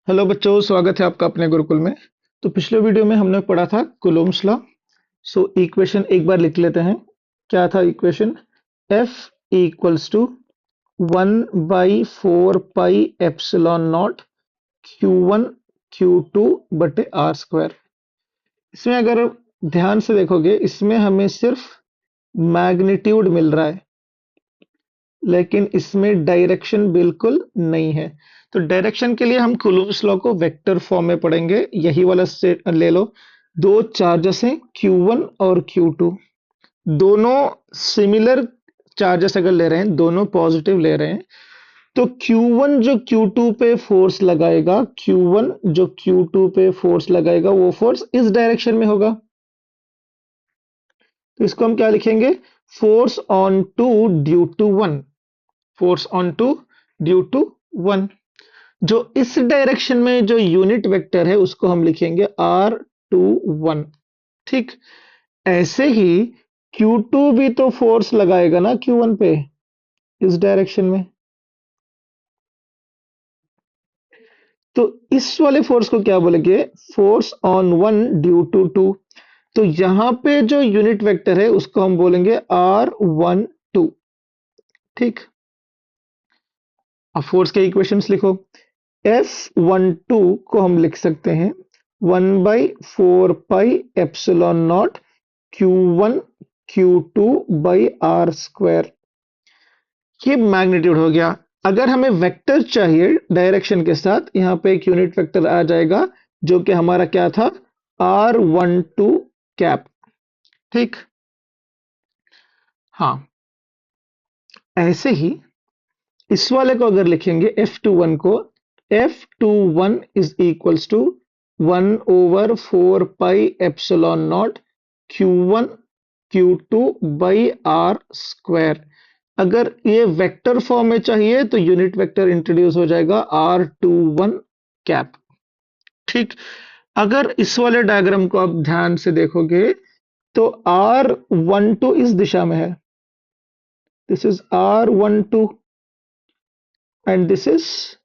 Hello बच्चों, स्वागत है आपका अपने गुरुकुल में। तो पिछले वीडियो में हमने पढ़ा था कूलोम्स लॉ। इक्वेशन एक बार लिख लेते हैं। क्या था equation? F equals to 1/4 pi epsilon naught Q1 Q2 बटे आर स्क्वायर। इसमें अगर ध्यान से देखोगे, इसमें हमें सिर्फ मैग्नीट्यूड मिल रहा है, लेकिन इसमें डायरेक्शन बिल्कुल नहीं है। तो डायरेक्शन के लिए हम कूलम्ब्स लॉ को वेक्टर फॉर्म में पढ़ेंगे। यही वाला सेट ले लो। दो चार्जेस हैं Q1 और Q2, दोनों सिमिलर चार्जेस अगर ले रहे हैं, दोनों पॉजिटिव ले रहे हैं, तो Q1 जो Q2 पे फोर्स लगाएगा, Q1 जो Q2 पे फोर्स लगाएगा, वो फोर्स इस डायरेक्शन में होगा। तो इसको हम क्या लिखेंगे? Force on two due to one. Force on two due to one. जो इस डायरेक्शन में जो यूनिट वेक्टर है, उसको हम लिखेंगे R21। ठीक। ऐसे ही Q2 भी तो फोर्स लगाएगा ना Q1 पे, इस डायरेक्शन में। तो इस वाले फोर्स को क्या बोलेंगे? Force on one due to two. तो यहां पे जो यूनिट वेक्टर है, उसको हम बोलेंगे R12। ठीक। अब फोर्स के इक्वेशंस लिखो। F12 को हम लिख सकते हैं 1/4 pi epsilon naught Q1 Q2 by r square. ये मैग्नीट्यूड हो गया। अगर हमें वेक्टर चाहिए डायरेक्शन के साथ, यहां पे एक यूनिट वेक्टर आ जाएगा, जो कि हमारा क्या था? R12 cap. ठीक। हाँ। ऐसे ही इस वाले को अगर लिखेंगे F21 को, F21 is equals to 1/4 pi epsilon naught Q1 Q2 by r square. अगर ये वेक्टर फॉर्म में चाहिए तो यूनिट वेक्टर इंट्रोड्यूस हो जाएगा R21 कैप। ठीक। अगर इस वाले डायग्राम को आप ध्यान से देखोगे, तो R12 इस दिशा में है। This is R12 and this is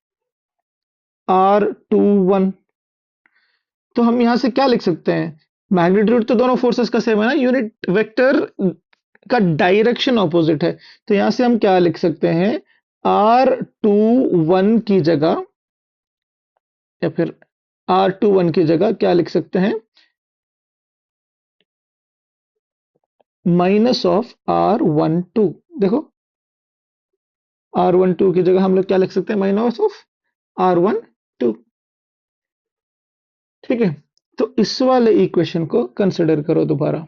R21। तो हम यहां से क्या लिख सकते हैं? मैग्नीट्यूड तो दोनों फोर्सेस का सेम है ना, यूनिट वेक्टर का डायरेक्शन ऑपोजिट है। तो यहां से हम क्या लिख सकते हैं? R21 की जगह, या फिर R21 की जगह क्या लिख सकते हैं? Minus of R12। देखो, R12 की जगह हम लोग क्या लिख सकते हैं? Minus of R12। ठीक है। तो इस वाले इक्वेशन को कंसिडर करो दोबारा।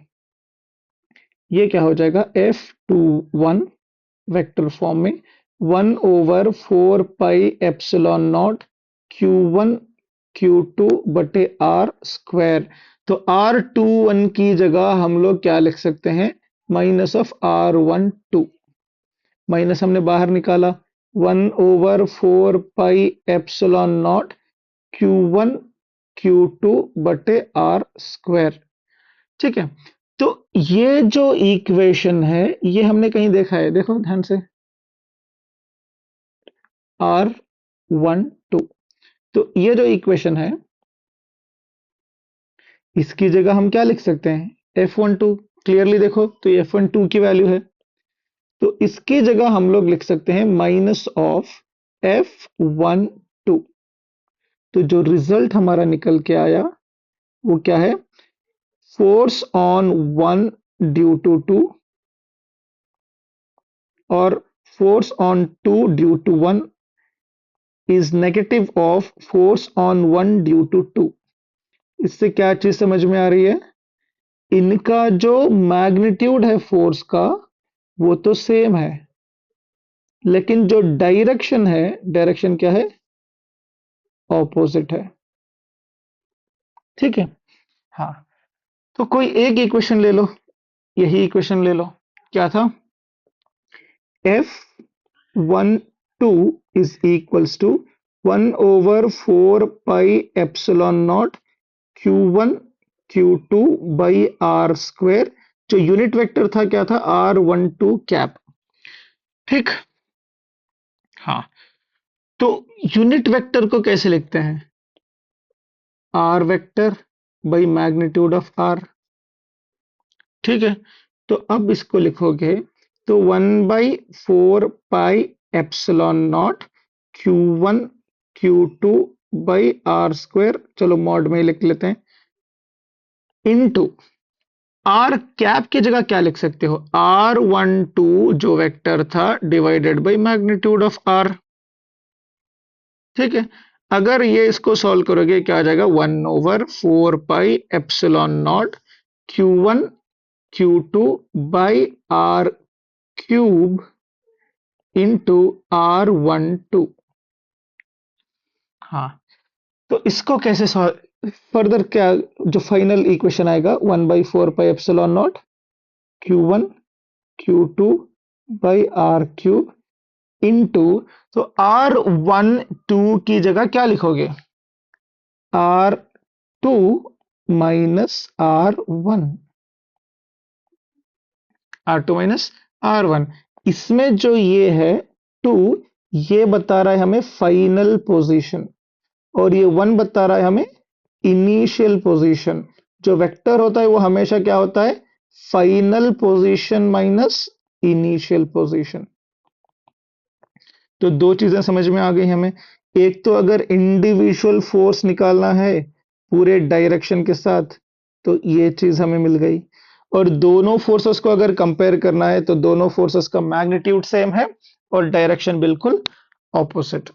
ये क्या हो जाएगा? F21 वेक्टर फॉर्म में 1/4 pi epsilon naught Q1 Q2 बटे आर स्क्वायर। तो R21 की जगह हम लोग क्या लिख सकते हैं? Minus of R12। माइनस हमने बाहर निकाला, 1/4 pi epsilon naught Q1 Q2 बटे आर स्क्वायर। ठीक है। तो ये जो इक्वेशन है, ये हमने कहीं देखा है, देखो ध्यान से। R12। तो ये जो इक्वेशन है, इसकी जगह हम क्या लिख सकते हैं? F12। क्लियरली देखो, तो ये F12 की वैल्यू है। तो इसकी जगह हम लोग लिख सकते हैं माइनस ऑफ F12। तो जो रिजल्ट हमारा निकल के आया, वो क्या है? Force on one due to two, और force on two due to one is negative of force on one due to two. इससे क्या चीज समझ में आ रही है? इनका जो मैग्नीट्यूड है फोर्स का, वो तो सेम है, लेकिन जो डायरेक्शन है, डायरेक्शन क्या है? ऑपोजिट है। ठीक है। हाँ। तो कोई एक इक्वेशन ले लो, यही इक्वेशन ले लो। क्या था? F12 is equals to 1/4 pi epsilon naught Q1 Q2 by r square. जो यूनिट वेक्टर था क्या था? R12 cap. ठीक। हाँ। तो यूनिट वेक्टर को कैसे लिखते हैं? R vector by magnitude of r. ठीक है, तो अब इसको लिखोगे तो 1/4 pi epsilon naught Q1 Q2 by r square, चलो मॉड में ही लिख लेते हैं, इनटू आर कैप की जगह क्या लिख सकते हो, R12 जो वेक्टर था divided by magnitude of r. ठीक है, अगर ये इसको सॉल्व करोगे क्या आ जाएगा, 1/4 pi epsilon naught Q1 Q2 by r cube into R12। हाँ, तो इसको कैसे फर्दर क्या जो फाइनल इक्वेशन आएगा, 1/4 pi epsilon naught Q1 Q2 by r cube into, तो R12 की जगह क्या लिखोगे, R2 minus R1, R2 minus R1। इसमें जो ये है 2, ये बता रहा है हमें फाइनल पोजीशन, और ये 1 बता रहा है हमें इनिशियल पोजीशन। जो वेक्टर होता है वो हमेशा क्या होता है, final position minus initial position. तो दो चीजें समझ में आ गई हमें। एक तो अगर इंडिविजुअल फोर्स निकालना है पूरे डायरेक्शन के साथ, तो ये चीज हमें मिल गई। और दोनों फोर्सेस को अगर कंपेयर करना है तो दोनों फोर्सेस का मैग्नीट्यूड सेम है और डायरेक्शन बिल्कुल ऑपोजिट।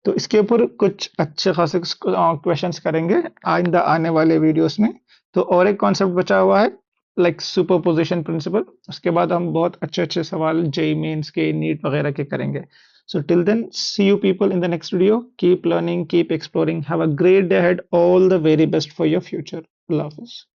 तो इसके ऊपर कुछ अच्छे खासे क्वेश्चंस करेंगे आइंदा आने वाले वीडियोस में। तो और एक कॉन्सेप्ट बचा हुआ है, लाइक सुपरपोजिशन प्रिंसिपल। उसके बाद हम बहुत अच्छे अच्छे सवाल जेई मेंस के, नीट वगैरह के करेंगे। So till then, see you people in the next video. Keep learning, keep exploring. Have a great day ahead. All the very best for your future. Allah Hafiz.